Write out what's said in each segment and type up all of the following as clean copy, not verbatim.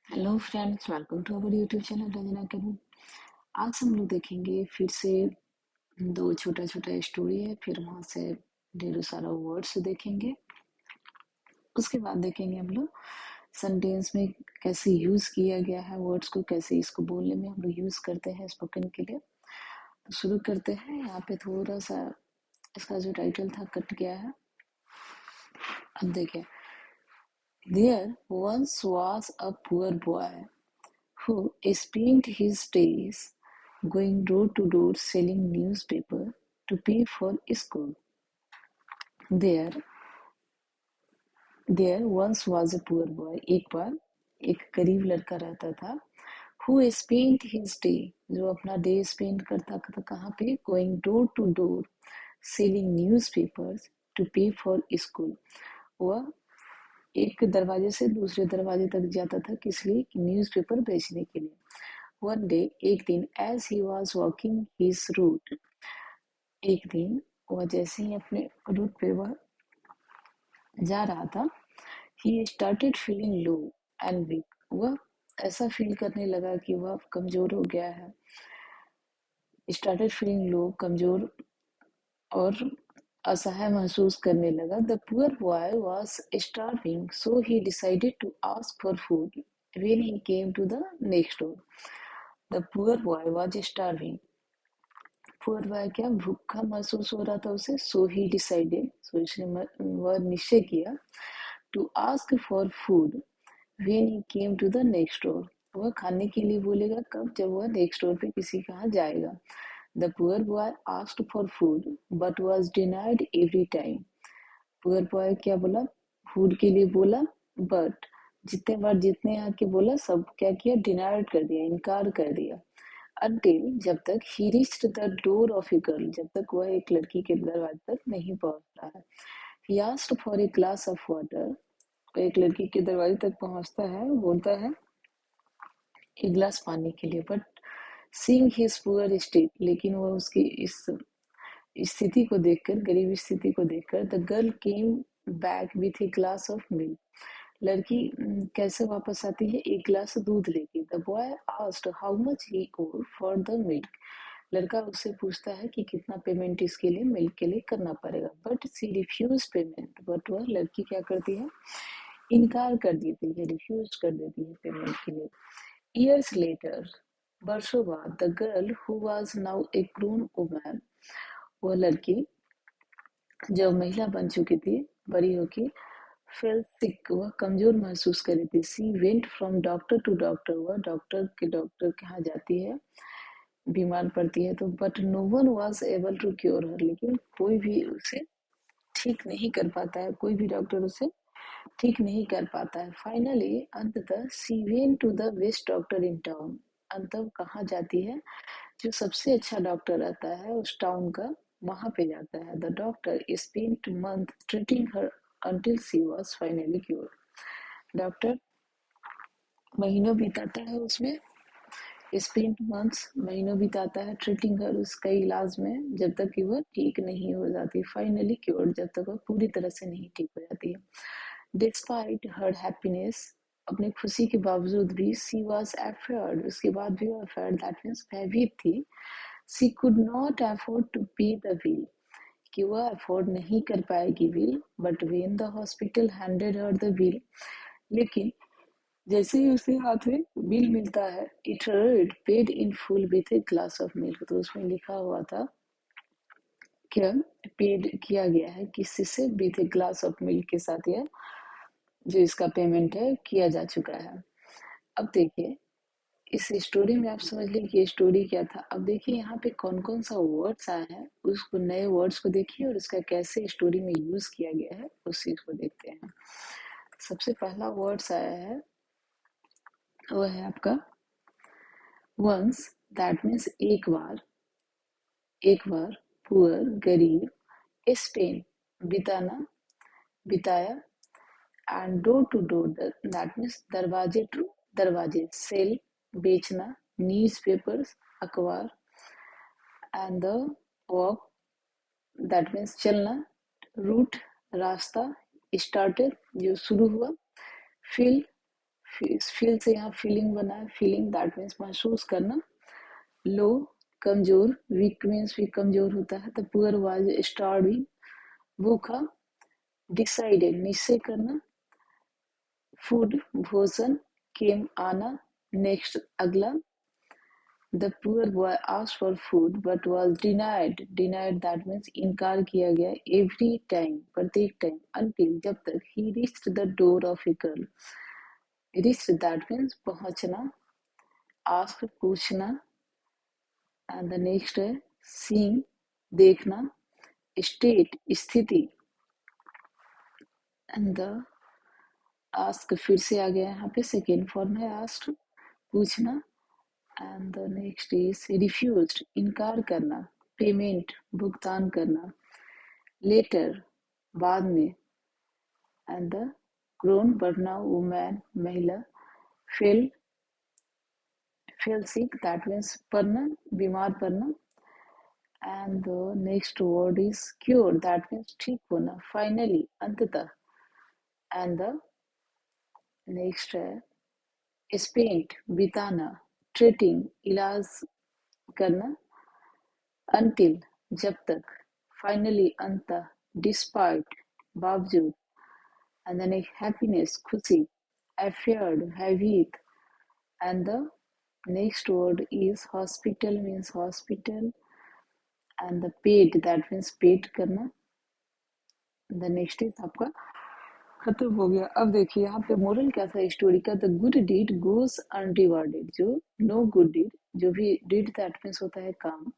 Hello friends, welcome to our YouTube channel Ranjana Academy. आज हम लोग देखेंगे फिर से दो छोटा छोटा स्टोरी है, फिर वहां से ढेरों सारा वर्ड्स देखेंगे। उसके बाद देखेंगे हम लोग सेंटेंस में कैसे यूज किया गया है वर्ड्स को, कैसे इसको बोलने में हम लोग यूज करते हैं स्पोकन के लिए। तो शुरू करते हैं। यहाँ पे थोड़ा सा इसका जो टाइटल था कट गया है। अब देखिए, there once was a poor boy who spent his days going door to door selling newspaper to pay for school. There, there once was a poor boy. एक बार एक गरीब लड़का रहता था। Who spent his day, जो अपना day spend करता था कहाँ पे? Going door to door selling newspapers to pay for school. वह एक दरवाजे से दूसरे दरवाजे तक जाता था, किस लिए? न्यूज़पेपर बेचने के लिए। One day, एक दिन, as he was walking his route, एक दिन वह जैसे ही अपने रूट पे वह जा रहा था, he started feeling low and weak. वह ऐसा फील करने लगा कि वह कमजोर हो गया है। started feeling low, कमजोर और असहाय महसूस करने लगा। The poor boy was starving, so he decided to ask for food when he came to the next door. The poor boy was starving. Poor boy क्या भूखा महसूस हो रहा था उसे। सो ही डिसाइडेड, सो इसने वह निश्चय किया, to ask for food when he came to the next door. वह खाने के लिए बोलेगा कब? जब वह नेक्स्ट डोर पे किसी के यहाँ जाएगा। The poor boy asked for food but was denied every time. Poor boy क्या बोला? फूड के लिए बोला, बट जितने बार जितने यहाँ के बोला सब क्या किया? डिनाइड कर दिया, इनकार कर दिया। until, जब तक he reached the door of a girl, जब तक वह एक लड़की के दरवाजे तक नहीं पहुंचता है। he asked for a glass of water, वह एक लड़की के दरवाजे तक पहुंचता है, बोलता है एक गिलास पानी के लिए। But seeing his poor state, लेकिन वह उसकी इस स्थिति को देखकर, गरीब स्थिति को देखकर, the girl came back with a glass of milk, लड़की कैसे वापस आती है? एक गिलास दूध लेके। The boy asked how much he owed for the milk, लड़का उससे पूछता है कि कितना पेमेंट इसके लिए, मिल्क के लिए करना पड़ेगा। But she refuse payment, but वह लड़की क्या करती है? इनकार कर देती है, रिफ्यूज कर देती है पेमेंट के लिए। ईयर्स लेटर, वर्षों बाद, the girl who was now A grown woman, वह लड़की जो महिला बन चुकी थी, बड़ी होके, फेल सिक, वह कमजोर महसूस कर रही थी। She went from doctor to doctor, वह डॉक्टर के यहाँ जाती है, बीमार पड़ती है तो। But no one was able to cure her, लेकिन कोई भी उसे ठीक नहीं कर पाता है, कोई भी डॉक्टर उसे ठीक नहीं कर पाता है। फाइनली, अंततः, she went to the best doctor in town, अंततः कहाँ जाती है? जो सबसे अच्छा डॉक्टर रहता है उस टाउन का, वहां पे जाता है। The doctor spent month treating her until she was finally cured. Doctor महीनों बिताता है उसमें, स्पेंट मंथ्स, महीनों बिताता है, ट्रीटिंग हर, उसका इलाज में, जब तक कि वह ठीक नहीं हो जाती। फाइनली क्योर्ड, जब तक वह पूरी तरह से नहीं ठीक हो जाती है। डिस्पाइट हर हैप्पीनेस, अपनी खुशी के बावजूद भी, सी वॉज अफेयर्ड, उसके बाद भी वह अफेयर्ड, दैट मीन्स भयभीत थी। सी कुड नॉट अफोर्ड टू पे द बिल, कि वह अफोर्ड नहीं कर पाएगी bill. But when the hospital handed her the bill, लेकिन जैसे ही उसके हाथ में बिल मिलता है, it read paid in full with a glass of milk, तो उसमें लिखा हुआ था क्या? पेड किया गया है किसी से? With a glass of milk के साथ, यह जो इसका पेमेंट है किया जा चुका है। अब देखिए इस स्टोरी में आप समझ लें कि ये स्टोरी क्या था। अब देखिए यहाँ पे कौन कौन सा वर्ड्स आया है, उसको, नए वर्ड्स को देखिए और उसका कैसे स्टोरी में यूज किया गया है उस चीज को देखते हैं। सबसे पहला वर्ड्स आया है वो है आपका वंस, दैट मीन्स एक बार, एक बार। पुअर, गरीब। स्पेन, बिताना, बिताया। And door to door, that means दरवाजे टू दरवाजे। सेल, बेचना। न्यूज पेपर्स, अखबार। And the walk, that means चलना। रूट, रास्ता। स्टार्टेड, जो शुरू हुआ। फिल, फील से यहाँ फीलिंग बना है, फीलिंग दैट मीन्स महसूस करना। लो, कमजोर, वीक मीन्स भी कमजोर होता है। द पुअर वाज स्टार्विंग, भूखा। डिसाइडेड, निश्चय करना। फूड, भोजन। केम, आना। नेक्स्ट, अगला। The poor boy asked for food but was denied, denied that means इनकार किया गया। एवरी टाइम, प्रत्येक टाइम। अनटिल, जब तक। ही reached the door of a girl, reached that means पहुंचना। आस्क, पूछना। एंड द नेक्स्ट है सीइंग, देखना। स्टेट, स्थिति। एंड द आस्क फिर से आ गया यहाँ पे, सेकेंड फॉर्म है आस्क, पूछना। And the next is refused, इनकार करना। पेमेंट, भुगतान करना। लेटर, बाद में। And the grown Barna woman, महिला। Fail, fail sick that means पड़ना, बीमार पड़ना। And the next word is cure that means ठीक होना, फाइनली, अंततः। एंड द नेक्स्ट है स्पेंट, बिताना। ट्रीटिंग, इलाज करना। अनटिल, जब तक। फाइनली, अंततः। डिस्पाइट, बावजूद। एंड देन एक हैप्पीनेस, खुशी। अफेयर्ड, भयभीत। And the next word is hospital means hospital. And the paid that means paid करना। द नेक्स्ट इज आपका खत्म हो गया। अब देखिए यहाँ पे मोरल क्या था स्टोरी का, द गुड डीड गोज अनरिवार्डेड, जो नो गुड डीड, जो भी डीड दैट मीन्स होता है काम,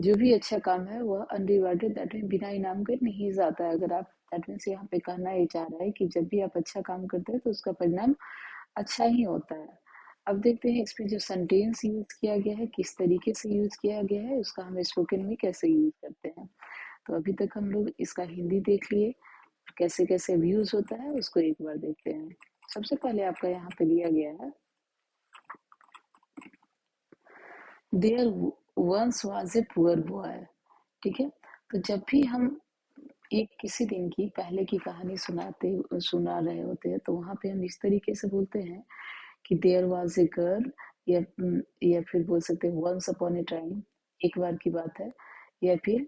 जो भी अच्छा काम है वह अनरिवार्डेड दैट मीन बिना इनाम के नहीं जाता है। अगर आप दैट मीन्स यहाँ पे कहना ये चाह रहा है कि जब भी आप अच्छा काम करते हैं तो उसका परिणाम अच्छा ही होता है। अब देखते हैं इसमें जो सेंटेंस यूज किया गया है किस तरीके से यूज किया गया है, उसका हम स्पोकन में कैसे यूज करते हैं। तो अभी तक हम लोग इसका हिंदी देख लिए, कैसे कैसे यूज होता है उसको एक बार देखते हैं। सबसे पहले आपका यहाँ पे दिया गया है there once was a poor boy. ठीक है, तो जब भी हम एक किसी दिन की पहले की कहानी सुना रहे होते हैं तो वहां पे हम इस तरीके से बोलते हैं कि देयर वाज ए गर्ल, या या फिर बोल सकते हैं वंस अपॉन ए टाइम, एक बार की बात है। या फिर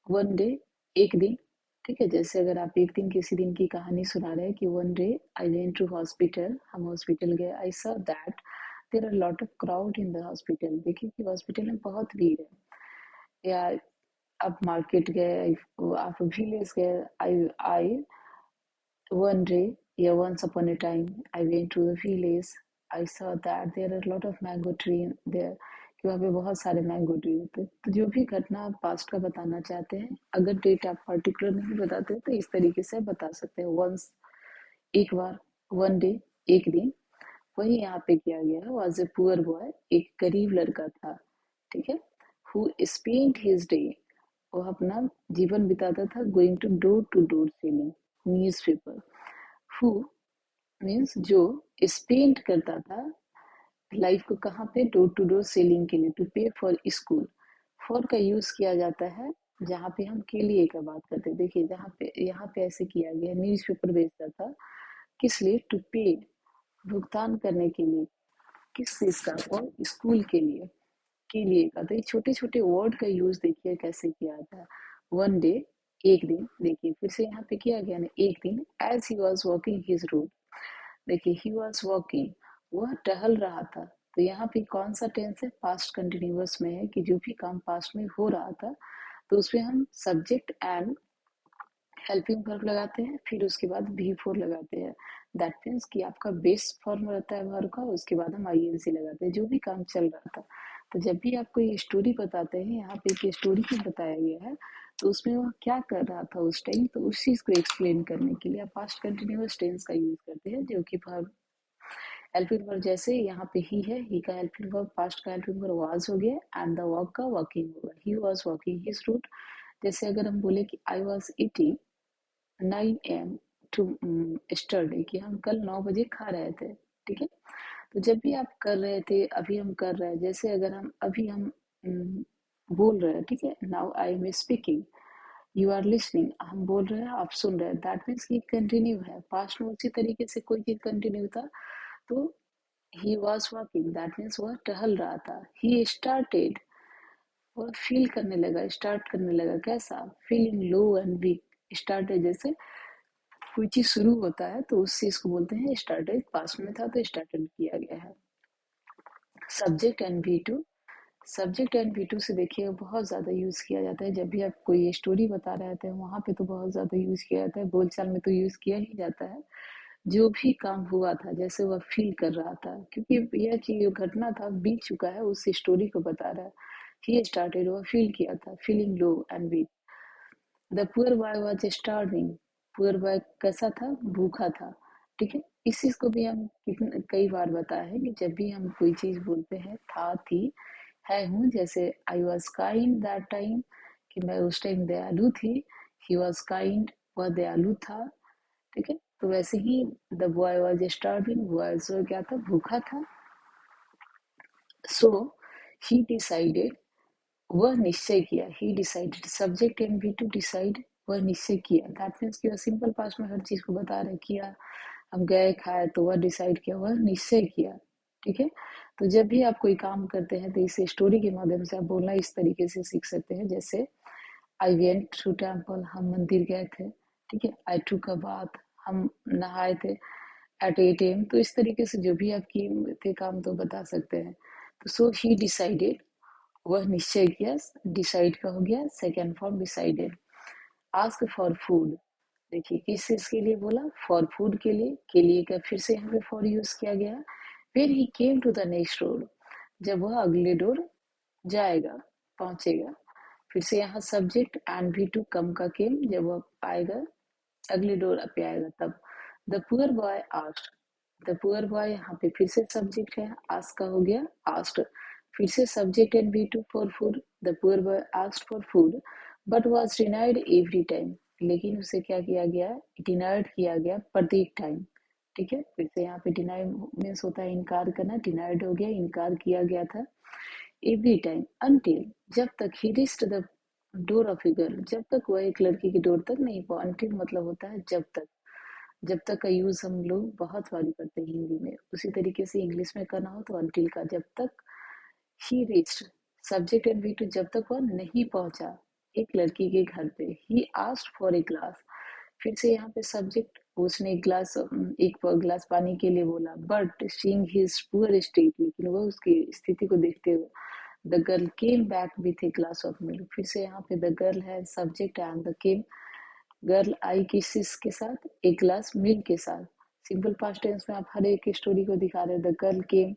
वन डे, एक दिन। ठीक है, जैसे अगर आप एक दिन किसी दिन की कहानी सुना रहे हैं कि one day I went to hospital, हम हॉस्पिटल गए। I saw that there are lot of crowd in the hospital, देखिए कि हॉस्पिटल में बहुत भीड़ है। या आप मार्केट गए, आप विलेज गए। आई आई वन डे या once upon a time I went to the village. I saw that there are lot of mango tree there, कि वहाँ पे बहुत सारे मैंगो ट्री होते हैं। तो जो भी घटना आप पास्ट का बताना चाहते हैं, अगर डेट आप पर्टिकुलर नहीं बताते तो इस तरीके से बता सकते हैं। वंस, एक बार। वन डे, एक दिन। वही यहाँ पे किया गया है, वॉज ए पुअर बॉय, एक गरीब लड़का था। ठीक है, हु स्पेंट हिज डे, वह अपना जीवन बिताता था going to door selling newspaper. Who means जो, स्पेंड करता था लाइफ को कहाँ पे, डोर टू डोर सेलिंग के लिए। टू पे फॉर स्कूल, फॉर का यूज किया जाता है जहाँ पे हम के लिए का बात करते हैं। देखिए जहाँ पे, यहाँ पे ऐसे किया गया, न्यूज़पेपर बेचता था किस लिए, टू पे, भुगतान करने के लिए। किस चीज का, और स्कूल के लिए का। तो ये छोटे छोटे वर्ड का यूज देखिए कैसे किया था। वन डे, एक दिन। देखिए फिर से यहाँ पे किया गया ना, एक दिन। As he was walking his route, देखिए ही वॉज वॉकिंग, वह टहल रहा था। तो यहाँ पे कौन सा टेंस है, पास्ट कंटिन्यूअस में है कि जो भी काम पास्ट में हो रहा था तो उसमें हम सब्जेक्ट एंड हेल्पिंग वर्ब लगाते हैं, फिर उसके बाद बी फोर लगाते हैं। दैट मीन्स कि आपका बेस फॉर्म रहता है वर्ब का, उसके बाद हम आईएनसी लगाते हैं, जो भी काम चल रहा था। तो जब भी आपको ये स्टोरी बताते हैं, यहाँ पे एक स्टोरी क्यों बताया गया है, तो उसमें वह क्या कर रहा था उस टाइम, तो उस चीज को एक्सप्लेन करने के लिए आप पास्ट कंटिन्यूअस टेंस का यूज करते हैं, जो कि वर्ब हेल्पिंग वर्ब। जैसे यहाँ पे ही है, ही का हेल्पिंग वर्ब, पास्ट का हेल्पिंग वर्ब वाज हो गया, एंड द वर्क का वर्किंग होगा, he was working his root. जैसे अगर हम बोले कि I was eating 9 AM yesterday, कि हम कल 9 बजे खा रहे थे। ठीक है, तो जब भी आप कर रहे थे, अभी हम कर रहे हैं, जैसे अगर हम अभी हम बोल रहे हैं, ठीक है, now I am speaking, you are listening, हम बोल रहे हैं, आप सुन रहे हैं, दैट मीन्स कि कंटिन्यू है। पास्ट में उसी तरीके से कोई चीज कंटिन्यू था तो he was walking, that means वह टहल रहा था। ही स्टार्टेड, वह फील करने लगा, स्टार्ट करने लगा कैसा, feeling low and weak. Started जैसे कोई चीज शुरू होता है तो उस चीज को बोलते हैं स्टार्टेड, पास्ट में था तो स्टार्टेड किया गया है। Subject and V two, subject and V two से देखिए बहुत ज़्यादा यूज़ किया जाता है जब भी आप कोई स्टोरी बता रहे होते हैं, वहाँ पे तो बहुत ज़्यादा यूज़ किया जाता है, बोलचाल में तो यूज़ किया ही जाता है। जो भी काम हुआ था जैसे वह फील कर रहा था, क्योंकि यह चीज घटना था बीत चुका है, उस स्टोरी को बता रहा है। ही स्टार्टेड, वह फील किया था, feeling low and weak. The poor boy was starving, poor boy कैसा था, भूखा था। ठीक है, इस चीज को भी हम कितने कई बार बताए हैं कि जब भी हम कोई चीज बोलते हैं था, थी, है, हूँ, जैसे I was kind that time, कि मैं उस टाइम दयालु थी। ही वॉज काइंड, वह दयालु था। ठीक है, तो वैसे ही the boy was starving, boy जो क्या था, भूखा था। सो ही डिसाइडेड, वह निश्चय किया। He decided, subject and B two decide, वह निश्चय किया। दैट मीन्स कि वह सिंपल पास्ट में हर चीज को बता रहे, किया। हम गए, खाए, तो वह डिसाइड किया, वह निश्चय किया। ठीक है, तो जब भी आप कोई काम करते हैं तो इस स्टोरी के माध्यम से आप बोलना इस तरीके से सीख सकते हैं, जैसे आई वेंट टू टेम्पल, हम मंदिर गए थे। ठीक है, आई टूक अ बाथ, हम नहाए थे। एट 8 AM, तो इस तरीके से जो भी आप किए थे काम तो बता सकते हैं। तो सो ही डिसाइडेड, वह निश्चय किया। डिसाइड का हो गया second form, decided. Ask for food, देखिए किस चीज के लिए बोला, फॉर फूड के लिए का फिर से यहाँ पे फॉर यूज किया गया। फिर he came to the next road, जब वह अगले डोर जाएगा, पहुंचेगा। फिर से यहाँ subject and V two come का केम, जब वह आएगा अगले डोर पे आएगा तब। The poor boy asked, the poor boy यहाँ पे फिर से सब्जेक्ट है, आस्क का हो गया आस्क्ड। फिर से subject and B two for food, the poor boy asked for food but was denied every time, लेकिन उसे क्या किया गया, डिनाइड किया गया प्रत्येक टाइम। ठीक है, फिर से यहाँ पे डिनाई मीन्स होता है इनकार करना, डिनाइड हो गया, इनकार किया गया था। एवरी टाइम, अनटिल, जब तक, he reached the door of a girl, जब तक वह एक लड़की की डोर तक नहीं पहुंचा। अनटिल मतलब होता है जब तक। जब तक का यूज हम लोग बहुत बारी करते हैं हिंदी में, उसी तरीके से इंग्लिश में करना हो तो अनटिल का, जब तक। He reached, subject and V two, जब तक वह नहीं पहुंचा एक लड़की के घर पे। He asked for a glass, फिर से यहाँ पे सब्जेक्ट, उसने एक गिलास पानी के लिए बोला। But seeing his poor state, लेकिन वो उसकी स्थिति को देखते हुए, the girl came back with a glass of milk, फिर से यहाँ पे द गर्ल है subject and the came, girl I किस के साथ, एक गिलास मिल्क के साथ। सिंपल पास्ट टेंस में आप हर एक स्टोरी को दिखा रहे हैं। The girl came,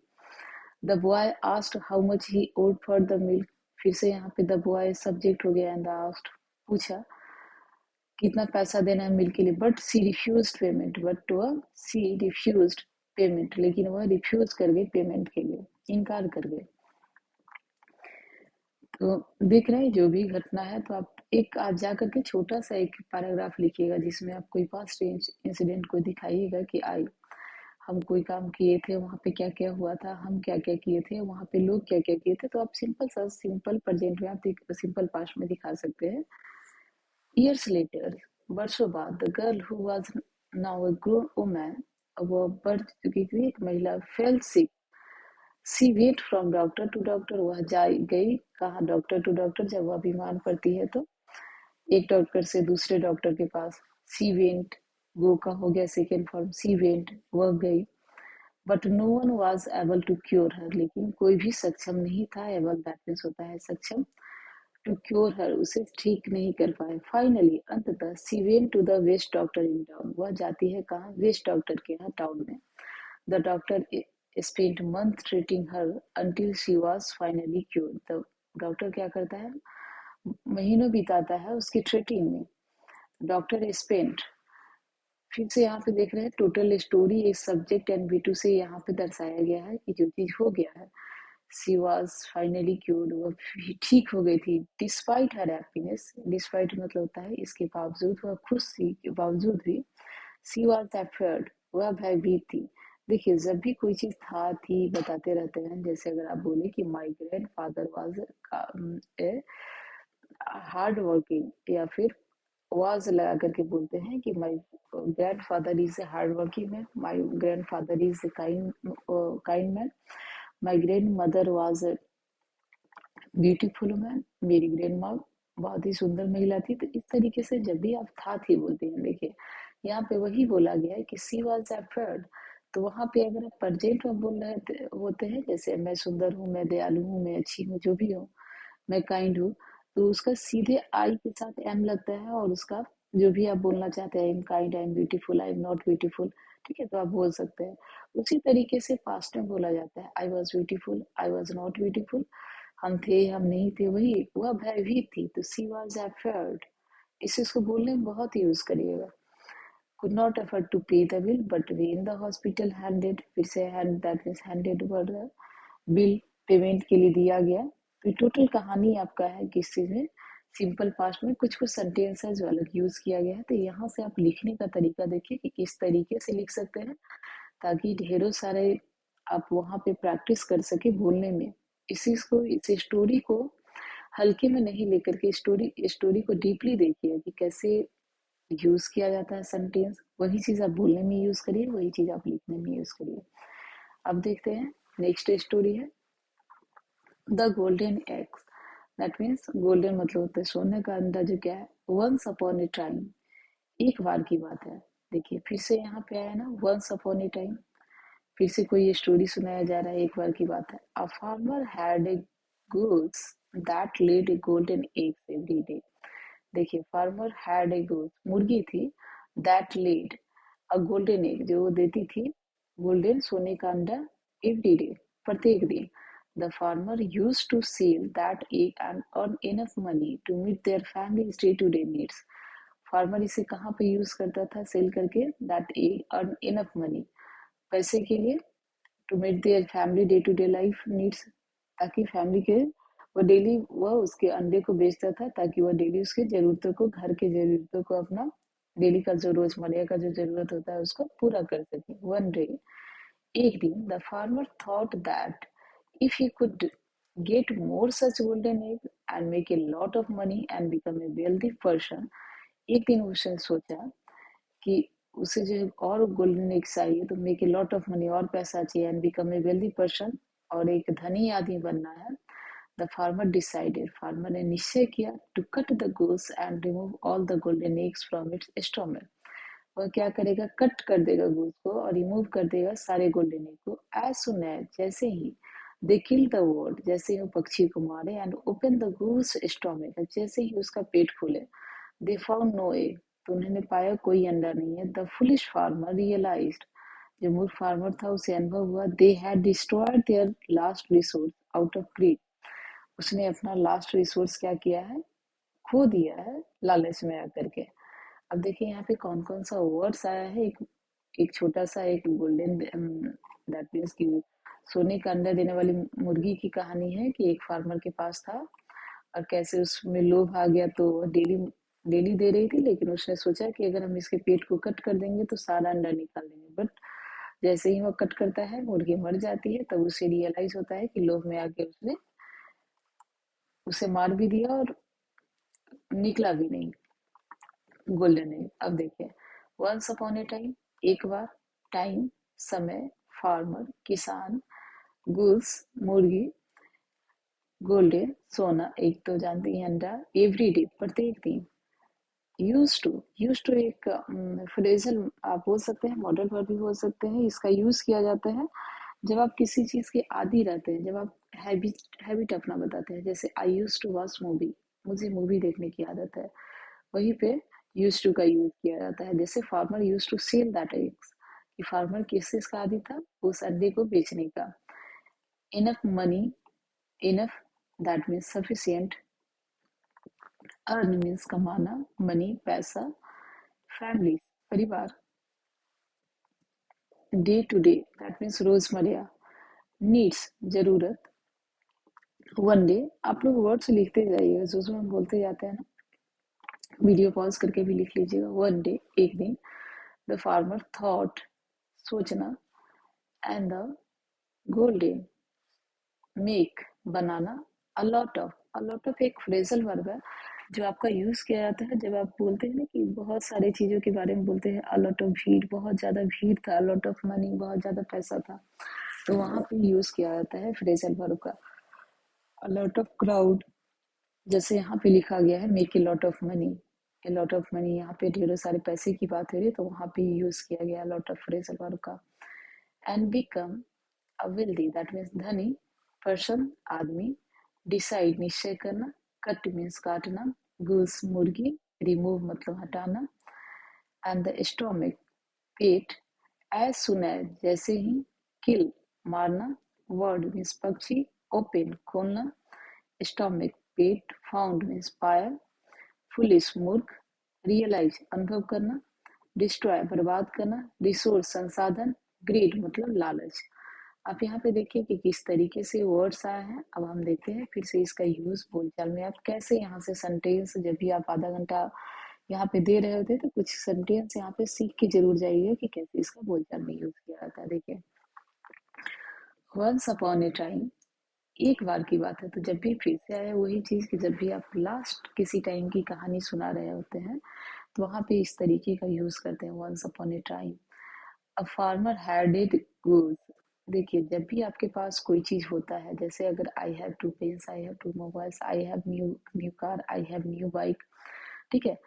the boy asked how much he owed for the milk, फिर से यहाँ पे द बॉय सब्जेक्ट हो गया एंड द आस्क्ड, पूछा कितना पैसा देना है मिल के लिए। But she refuse payment, but वह सी रिफ्यूज पेमेंट, लेकिन वह रिफ्यूज कर गई पेमेंट के लिए, इनकार कर गए। तो देख रहे हैं जो भी घटना है, तो आप एक आज जा करके छोटा सा एक पैराग्राफ लिखिएगा जिसमें आप कोई पास्ट इंसिडेंट को दिखाइएगा कि आई, हम कोई काम किए थे, वहाँ पे क्या क्या हुआ था, हम क्या क्या किए थे, वहाँ पे लोग क्या क्या किए थे। तो आप सिंपल सा, सिंपल प्रेजेंट में आप सिंपल पास्ट में दिखा सकते हैं। Years later, वर्षों बाद, the girl who was now a grown woman, वो बढ़ चुकी थी एक महिला, fell sick. She went from doctor to doctor, वह जा गई कहाँ, डॉक्टर टू डॉक्टर, जब वह बीमार पड़ती है तो एक डॉक्टर से दूसरे डॉक्टर के पास। She went, go का हो गया सेकेंड फॉर्म, she went, वह गई। But no one was able to cure her, लेकिन कोई भी सक्षम नहीं था, एबल दैट मीन्स होता है सक्षम, टू क्योर हर, उसे ठीक नहीं कर पाए। फाइनली, अंततः, she went to the best doctor in town, वह जाती है कहाँ, वेस्ट डॉक्टर के यहाँ टाउन में। The doctor spent month treating her until she was finally cure, the doctor क्या करता है, महीनों बिताता है उसकी ट्रीटिंग में। डॉक्टर स्पेंट, फिर से यहाँ पे देख रहे हैं टोटल स्टोरी एक सब्जेक्ट एंड बी टू से यहाँ पे दर्शाया गया है कि जो चीज हो गया है। सी वॉज फाइनली क्योर्ड, वह ठीक हो गई थी। डिस्पाइट हर हैप्पीनेस, डिस्पाइट मतलब होता है इसके बावजूद, वह खुश थी के बावजूद भी। सी वॉज एफर्ड, वह भयभीत थी। देखिए जब भी कोई चीज था थी बताते रहते हैं, जैसे अगर आप बोले कि my grand father was a hard working, या फिर वाज लगा करके बोलते हैं कि my grandfather is a hard working man, my grandfather is a kind man, my grand mother was a beautiful man, मेरी ग्रैंड माँ बहुत ही सुंदर महिला थी। तो इस तरीके से जब भी आप था थी बोलते हैं, देखिए यहाँ पे वही बोला गया है कि सी वॉज एफर्ड। तो वहां पे अगर आप प्रेजेंट में बोल रहे होते हैं, जैसे मैं सुंदर हूँ, मैं दयालु हूँ, मैं अच्छी हूँ, जो भी हूँ, मैं काइंड हूँ, तो उसका सीधे आई के साथ एम लगता है, और उसका जो भी आप बोलना चाहते हैं, I am kind, I am beautiful, I am not beautiful, ठीक है, तो आप बोल सकते हैं। उसी तरीके से पास्ट में बोला जाता है, I was beautiful, I was not beautiful, हम थे, हम नहीं थे, वही वह भयभीत थी, तो सी वॉज एफर्ड। इस चीज को बोलने में बहुत यूज करिएगा। could not afford to pay the bill but we in the hospital handed, फिर से hand, that means handed over the bill, payment के लिए दिया गया। तो टोटल कहानी आपका है किस चीज में, सिंपल पास्ट में कुछ कुछ सेंटेंस है जो अलग यूज किया गया है। तो यहाँ से आप लिखने का तरीका देखिए कि किस तरीके से लिख सकते हैं, ताकि ढेरों सारे आप वहां पे प्रैक्टिस कर सके बोलने में। इस चीज को, इस स्टोरी को हल्के में नहीं लेकर के स्टोरी स्टोरी को डीपली देखिए कि कैसे यूज किया जाता है सेंटेंस। वही चीज आप बोलने में यूज करिए, वही चीज आप लिखने में यूज करिए। अब देखते हैं नेक्स्ट स्टोरी है the golden eggs. That means golden मतलब होता है सोने का अंडा, जो क्या है, वंस अपॉन ए टाइम, एक बार की बात है। देखिए फिर से यहाँ पे आया ना, वंस अपॉन ए टाइम, फिर से कोई ये स्टोरी सुनाया जा रहा है, एक बार की बात है। A farmer had a goose that laid a golden eggs every day। देखिए फार्मर हैड ए goose, मुर्गी थी, that laid a golden egg, जो वो देती थी गोल्डन सोने का अंडा, एवरी डे, प्रत्येक दिन। The farmer use to sell that egg and earn enough money to meet their families day to day needs. Farmer इसे कहाँ पे यूज करता था, सेल करके, that egg earn enough money, पैसे के लिए, to meet their family day to day life needs, ताकि फैमिली के, वो डेली वह उसके अंडे को बेचता था ताकि वह डेली उसके जरूरतों को, घर के जरूरतों को, अपना डेली का जो रोजमर्रा का जो जरूरत होता है उसको पूरा कर सके। वन डे, एक दिन, the farmer thought that if he could get more such golden egg and make a lot of money and become a wealthy person। एक दिन उसने सोचा कि उसे जो है और गोल्डन एग्स चाहिए, तो make a lot of money, और पैसा चाहिए, and become a wealthy person, और एक धनी आदमी बनना है। द फार्मर डिसाइडेड, फार्मर ने निश्चय किया, to cut the goose and remove all the golden eggs from its stomach. वह क्या करेगा, कट कर देगा गोस को और रिमूव कर देगा सारे गोल्डन एग को। एज सुन एज, जैसे ही, दे किल द वर्ड, जैसे ही वो पक्षी को मारे, and open the goes stomach, जैसे ही उसका पेट खोले, दे फाउंड नो एग, तो उन्होंने पाया कोई अंडा नहीं है। द फुलिश फार्मर रियलाइज्ड, जो मूर्ख फार्मर था उसे अनुभव हुआ, they had destroyed their last resource out of greed, उसने अपना लास्ट रिसोर्स क्या किया है, खो दिया है लालच में आकर के। अब देखिए यहाँ पे कौन कौन सा वर्ड्स आया है। एक छोटा सा एक गोल्डन, दैट मीन्स की सोने का अंडा देने वाली मुर्गी की कहानी है कि एक फार्मर के पास था, और कैसे उसमें लोभ आ गया, तो डेली डेली दे रही थी, लेकिन उसने सोचा कि अगर हम इसके पेट को कट कर देंगे तो सारा अंडा निकाल देंगे। बट जैसे ही वो कट करता है, मुर्गी मर जाती है, तब उसे रियलाइज होता है कि लोभ में आके उसने उसे मार भी दिया और निकला भी नहीं गोल्डन एग। अब देखिए, वंस अपॉन ए टाइम, एक बार, टाइम, समय, फार्मर, किसान, गुल्स, मुर्गी, गोल्डन, सोना, एक तो जानते हैं अंडा, एवरी डे, प्रत्येक दिन, यूज टू एक फ्रेजल आप बोल सकते हैं, मॉडल वर्ब भी बोल सकते हैं। इसका यूज किया जाता है जब आप किसी चीज के आदी रहते हैं, जब आप हैबिट अपना बताते हैं। जैसे आई यूज टू वॉच मूवी, मुझे मूवी देखने की आदत है, वहीं पे यूज टू का यूज किया जाता है। जैसे farmer use to sell that eggs, कि फार्मर किस चीज का आदी था, उस अंडे को बेचने का। Enough money, enough, that means sufficient, earn means कमाना, मनी पैसा, फैमिली परिवार, day to day, that means रोजमर्रा, नीड्स जरूरत, वन डे। आप लोग वर्ड्स लिखते जाइएगा, जो जो हम बोलते जाते हैं ना, वीडियो पॉज करके भी लिख लीजिएगा। वन डे, एक दिन, द फार्मर थॉट, सोचना, and the golden, make banana, a lot of एक फ्रेजल वर्ब है जो आपका यूज किया जाता है जब आप बोलते हैं ना कि बहुत सारी चीजों के बारे में बोलते हैं, अलॉट ऑफ भीड़, बहुत ज्यादा भीड़ था, अलॉट ऑफ मनी, बहुत ज्यादा पैसा था, तो वहां पे यूज किया जाता है फ्रेजल वर्ब का। अलॉट ऑफ क्राउड, जैसे यहाँ पे लिखा गया है make a lot of money, A lot of money, यहाँ पे ढेरों सारे पैसे की बात हो रही है, तो वहां पे यूज किया गया लॉट ऑफ फ्रेजल वर्ब का। And become a wealthy, that means धनी, पर्सन आदमी, डिसाइड निश्चय करना, कट मीन्स काटना, गूस मुर्गी, रिमूव मतलब हटाना, एंड द स्टोमिक पेट, एज सुन एज जैसे ही, किल मारना, वर्ड मीन्स पक्षी, ओपन खोलना, स्टोमिक पेट, फाउंड मीन्स पाया, फुलिश मूर्ख, रियलाइज अनुभव करना, डिस्ट्रॉय बर्बाद करना, रिसोर्स संसाधन, ग्रीड मतलब लालच। आप यहाँ पे देखिए कि किस तरीके से वर्ड्स आए हैं। अब हम देखते हैं फिर से इसका यूज बोलचाल में, आप कैसे यहाँ से सेंटेंस, जब भी आप आधा घंटा यहाँ पे दे रहे होते हैं तो कुछ सेंटेंस यहाँ पे सीख के जरूर जाइए कि कैसे इसका बोलचाल में यूज किया जाता है। देखिए, वंस अपॉन ए टाइम, एक बार की बात है, तो जब भी फिर से आया वही चीज कि जब भी आप लास्ट किसी टाइम की कहानी सुना रहे होते हैं तो वहां पे इस तरीके का यूज करते हैं, once upon a time a farmer had it goods. देखिए, जब भी आपके पास कोई चीज होता है, जैसे अगर I have two pens, I have two mobiles, I have new new car, I have new bike, ठीक है,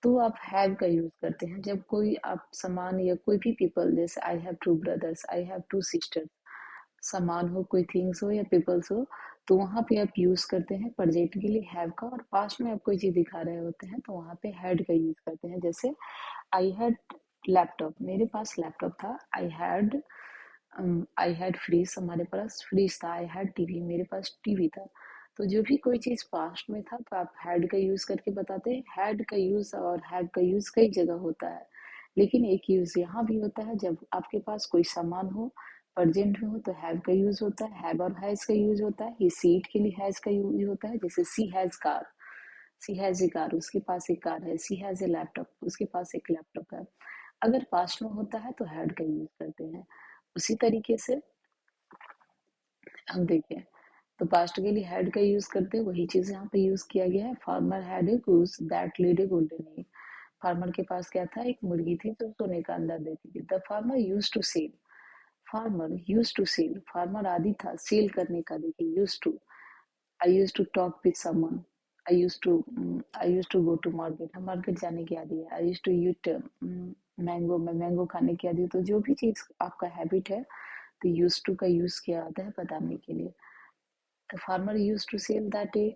तो आप हैव का यूज करते हैं जब कोई आप सामान या कोई भी पीपल, जैसे आई have two brothers, I have two sisters, सामान हो, कोई थिंग्स हो या पीपल्स हो, तो वहां पे आप यूज करते हैं प्रेजेंट के लिए हैव का, और पास्ट में आप कोई चीज दिखा रहे होते हैं तो वहां पे हैड का यूज करते हैं। जैसे आई हैड लैपटॉप, मेरे पास लैपटॉप था, आई हैड फ्रीज, हमारे पास फ्रीज था, आई हैड टीवी, मेरे पास टीवी था। तो जो भी कोई चीज पास्ट में था तो आप हैड का यूज करके बताते हैं। हैड का यूज और हैव का यूज कई जगह होता है, लेकिन एक यूज यहाँ भी होता है जब आपके पास कोई सामान हो, प्रेजेंट में हो, तो हैव का यूज होता है, हैव और हैज का यूज होता है। ये सीट के लिए हैज का यूज होता है, जैसे she has car, she has a car, उसके पास एक कार है, सी हैज ए लैपटॉप, उसके पास एक लैपटॉप है। अगर पास्ट में होता है तो हैड का यूज करते हैं। उसी तरीके से हम देखें तो पास्ट के लिए हैड का यूज करते हैं, वही चीज यहाँ पे यूज किया गया है। Farmer had a goose that laid a golden egg, farmer के पास क्या था, एक मुर्गी थी जो सोने का अंडा देती थी। The farmer use to sell, farmer use to sell, farmer आदि था सेल करने का। देखिए, use to, I use to talk with someone, I use to go to market, हम मार्केट जाने की आदि है। I use to eat mango, मैं मैंगो खाने की आदि हूँ। तो जो भी चीज आपका हैबिट है तो यूज टू का यूज किया जाता है बताने के लिए। The farmer use to sell that egg,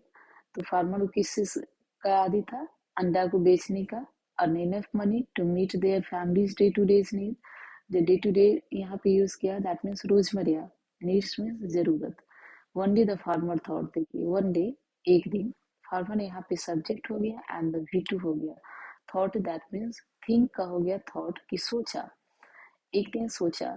तो फार्मर को किस चीज का आदि था, अंडा को बेचने का। Earn enough money to meet their families day to days need, जो डे टू डे यहाँ पे यूज किया, दैट मीन्स रोजमर्रा, नीड्स मीन्स जरूरत। One day the farmer thought, देखिए वन डे एक दिन, फार्मर यहाँ पे सब्जेक्ट हो गया एंड द वी टू हो गया। थॉट दैट मीन्स थिंक का हो गया थॉट, की सोचा, एक दिन सोचा।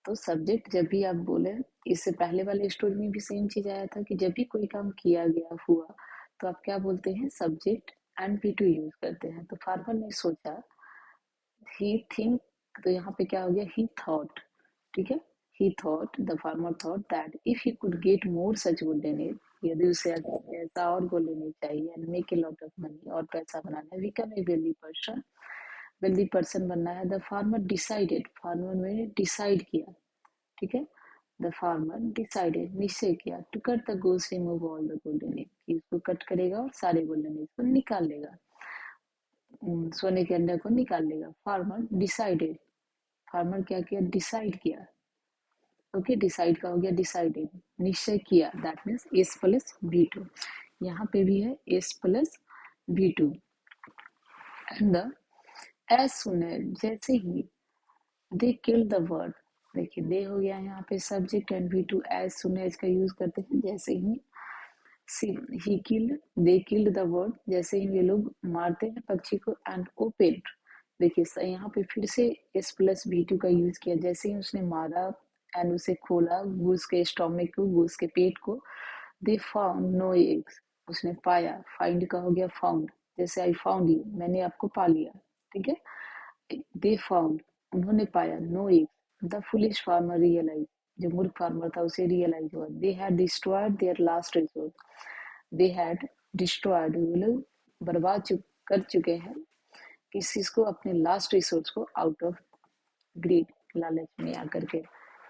तो सब्जेक्ट जब भी आप बोले, इससे पहले वाले स्टोरी में भी सेम चीज आया था कि जब भी कोई काम किया गया हुआ तो आप क्या बोलते हैं, subject and B two use करते हैं। तो फार्मर ने सोचा, ही थिंक, तो यहाँ पे क्या हो गया, ही थॉट, ठीक है, he thought, the farmer thought that if he could get more such golden egg, यदि उसे ऐसा और गोल्डन एग चाहिए, and make a lot of money, और पैसा बनाना है, become a wealthy person, wealthy person बनना है। द फार्मर डिसाइडेड, फार्मर ने डिसाइड किया, ठीक है, द फार्मर डिसाइडेड निश्चय किया, to cut the goose, remove all the golden egg, कि उसको कट करेगा और सारे गोल्डन एग को निकाल लेगा, सोने के अंडे को निकाल लेगा। फार्मर डिसाइडेड, फार्मर क्या किया, डिसाइड किया, ओके, डिसाइड का हो गया डिसाइडेड, निश्चय किया, that means S plus V two, यहाँ पे भी है S plus V two. And the as soon जैसे ही, दे किल्ड द वर्ड, देखिए दे हो गया यहाँ पे subject, and B two as soon as का यूज करते हैं, जैसे ही, he killed, they killed the bird, जैसे ही ये लोग मारते हैं पक्षी को, एंड ओपेन, देखिए यहाँ पे फिर से एस प्लस बी टू का यूज किया, जैसे ही उसने मारा एंड उसे खोला, गूस के स्टोमिक को, गूस के पेट को, दे फाउंड नो एग्स, उसने पाया, फाइंड का हो गया फाउंड, जैसे आई फाउंड यू, मैंने आपको पा लिया, ठीक है, दे फाउंड, उन्होंने पाया, no eggs, the foolish farmer realise, जो मूर्ख फार्मर था उसे रियलाइज हुआ, they had destroyed their last resource, they had destroyed, वो लोग कर चुके हैं किस चीज को, अपने लास्ट रिसोर्स को, आउट ऑफ ग्रीड, लालच में आकर के।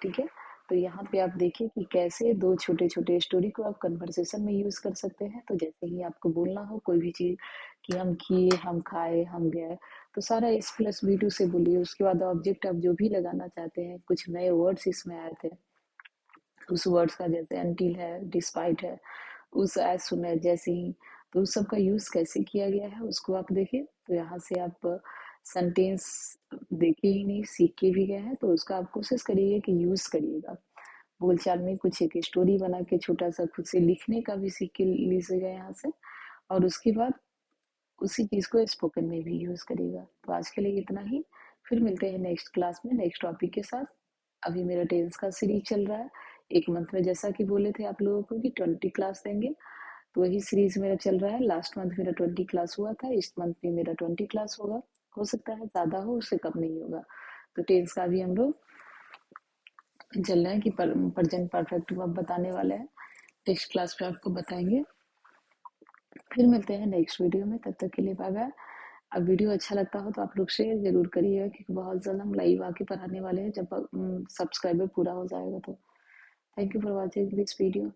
ठीक है, तो यहाँ पे आप देखिए कि कैसे दो छोटे छोटे स्टोरी को आप कन्वर्सेशन में यूज कर सकते हैं। तो जैसे ही आपको बोलना हो कोई भी चीज कि हम किए, हम खाए, हम गए, तो सारा S प्लस V2 से बोलिए। उसके बाद ऑब्जेक्ट आप जो भी लगाना चाहते हैं, कुछ नए वर्ड्स इसमें आए थे, उस वर्ड्स का, जैसे अनटिल है, डिस्पाइट है, उस एज सुन है, जैसे ही, तो उस सब का यूज कैसे किया गया है उसको आप देखिए। तो यहाँ से आप सेंटेंस देखे ही नहीं, सीख के भी गए हैं, तो उसका आप कोशिश करिए कि यूज करिएगा। बोलचाल में कुछ एक स्टोरी बना के छोटा सा खुद से लिखने का भी सीख के लीजिएगा यहाँ से, और उसके बाद उसी चीज को स्पोकन में भी यूज करिएगा। तो आज के लिए इतना ही, फिर मिलते हैं नेक्स्ट क्लास में नेक्स्ट टॉपिक के साथ। अभी मेरा टेंस का सीरीज चल रहा है, एक मंथ में जैसा कि बोले थे आप लोगों को कि 20 क्लास देंगे, तो वही सीरीज मेरा चल रहा है। लास्ट मंथ मेरा 20 क्लास हुआ था, इस मंथ भी मेरा 20 क्लास होगा। हो सकता है ज्यादा हो, उससे कम नहीं होगा। तो टेंस का भी हम लोग चल रहे हैं कि प्रेजेंट परफेक्ट वर्ब बताने वाले हैं। नेक्स्ट क्लास पे आपको बताएंगे। फिर मिलते हैं नेक्स्ट वीडियो में, तब तक के लिए बाय बाय। अब वीडियो अच्छा लगता हो तो आप लोग शेयर जरूर करिएगा, क्योंकि बहुत जल्द हम लाइव आके पढ़ाने वाले हैं, जब सब्सक्राइबर पूरा हो जाएगा तो। Thank you for watching this video.